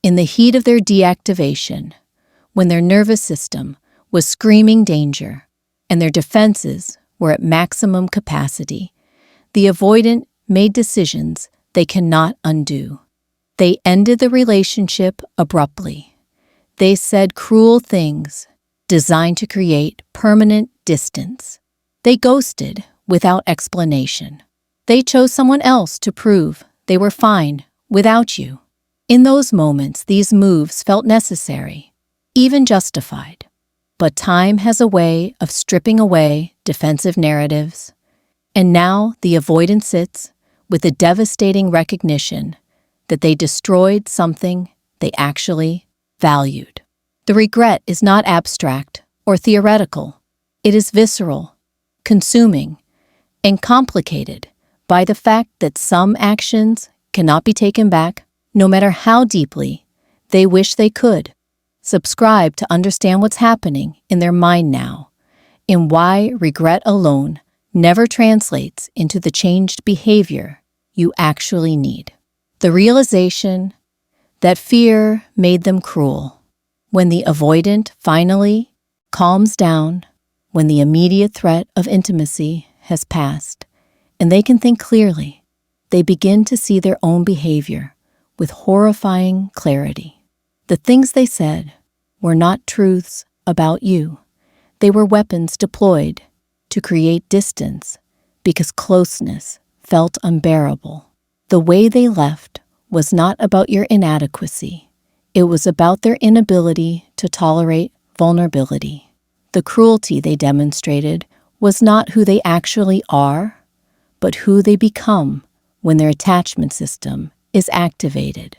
In the heat of their deactivation, when their nervous system was screaming danger and their defenses were at maximum capacity, the avoidant made decisions they cannot undo. They ended the relationship abruptly. They said cruel things designed to create permanent distance. They ghosted without explanation. They chose someone else to prove they were fine without you. In those moments, these moves felt necessary, even justified. But time has a way of stripping away defensive narratives, and now the avoidant sits with the devastating recognition that they destroyed something they actually valued. The regret is not abstract or theoretical. It is visceral, consuming, and complicated by the fact that some actions cannot be taken back, no matter how deeply they wish they could. Subscribe to understand what's happening in their mind now, and why regret alone never translates into the changed behavior you actually need. The realization that fear made them cruel. When the avoidant finally calms down, when the immediate threat of intimacy has passed, and they can think clearly, they begin to see their own behavior with horrifying clarity. The things they said were not truths about you. They were weapons deployed to create distance because closeness felt unbearable. The way they left was not about your inadequacy. It was about their inability to tolerate vulnerability. The cruelty they demonstrated was not who they actually are, but who they become when their attachment system is activated.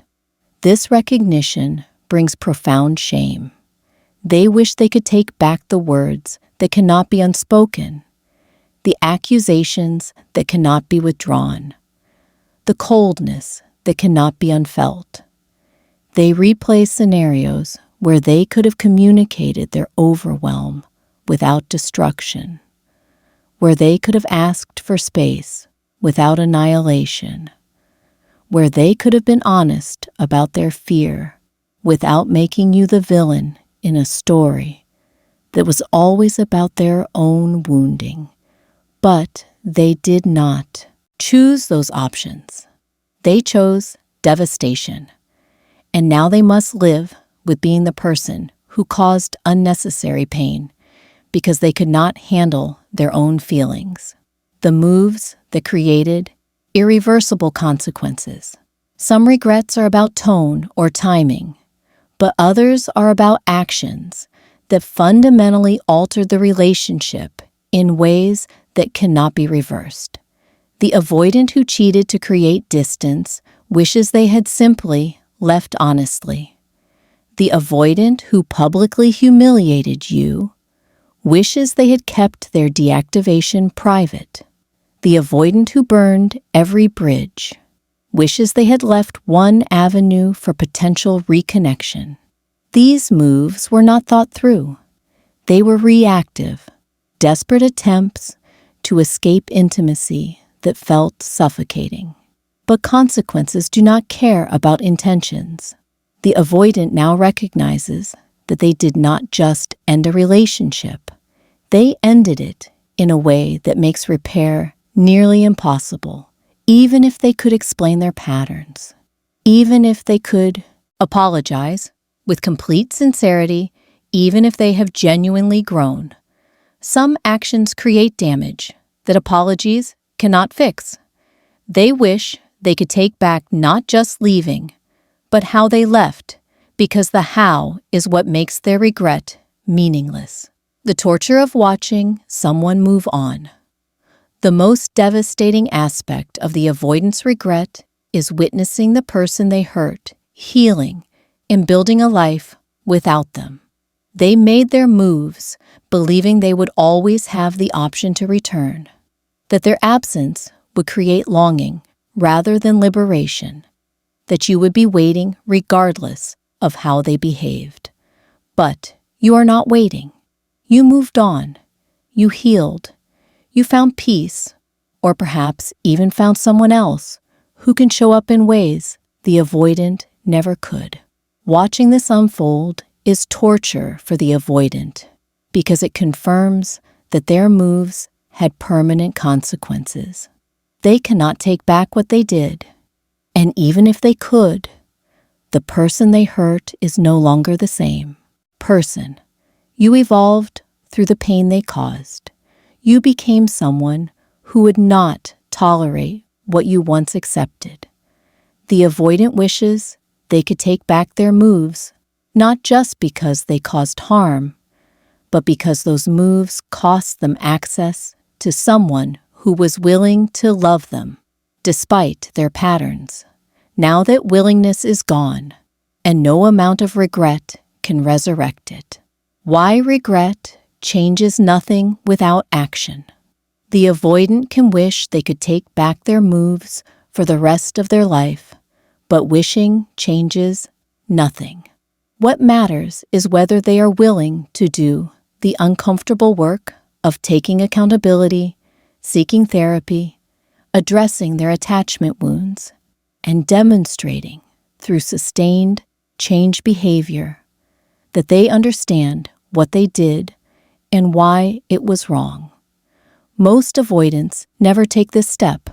This recognition brings profound shame. They wish they could take back the words that cannot be unspoken, the accusations that cannot be withdrawn, the coldness that cannot be unfelt. They replay scenarios where they could have communicated their overwhelm without destruction, where they could have asked for space without annihilation, where they could have been honest about their fear without making you the villain in a story that was always about their own wounding. But they did not choose those options. They chose devastation, and now they must live with being the person who caused unnecessary pain because they could not handle their own feelings. The moves that created irreversible consequences. Some regrets are about tone or timing, but others are about actions that fundamentally altered the relationship in ways that cannot be reversed. The avoidant who cheated to create distance wishes they had simply left honestly. The avoidant who publicly humiliated you wishes they had kept their deactivation private. The avoidant who burned every bridge wishes they had left one avenue for potential reconnection. These moves were not thought through. They were reactive, desperate attempts to escape intimacy that felt suffocating. But consequences do not care about intentions. The avoidant now recognizes that they did not just end a relationship. They ended it in a way that makes repair nearly impossible, even if they could explain their patterns, even if they could apologize with complete sincerity, even if they have genuinely grown. Some actions create damage that apologies cannot fix. They wish they could take back not just leaving, but how they left, because the how is what makes their regret meaningless. The torture of watching someone move on. The most devastating aspect of the avoidance regret is witnessing the person they hurt healing and building a life without them. They made their moves believing they would always have the option to return, that their absence would create longing rather than liberation, that you would be waiting regardless of how they behaved. But you are not waiting. You moved on. You healed. You found peace, or perhaps even found someone else who can show up in ways the avoidant never could. Watching this unfold is torture for the avoidant because it confirms that their moves had permanent consequences. They cannot take back what they did, and even if they could, the person they hurt is no longer the same person. You evolved through the pain they caused. You became someone who would not tolerate what you once accepted. The avoidant wishes they could take back their moves, not just because they caused harm, but because those moves cost them access to someone who was willing to love them, despite their patterns. Now that willingness is gone, and no amount of regret can resurrect it. Why regret changes nothing without action. The avoidant can wish they could take back their moves for the rest of their life, but wishing changes nothing. What matters is whether they are willing to do the uncomfortable work of taking accountability, seeking therapy, addressing their attachment wounds, and demonstrating through sustained change behavior that they understand what they did and why it was wrong. Most avoidants never take this step.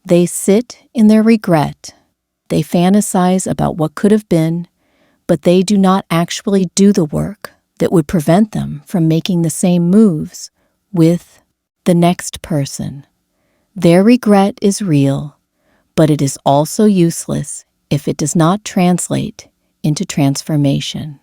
They sit in their regret. They fantasize about what could have been, but they do not actually do the work that would prevent them from making the same moves with the next person. Their regret is real, but it is also useless if it does not translate into transformation.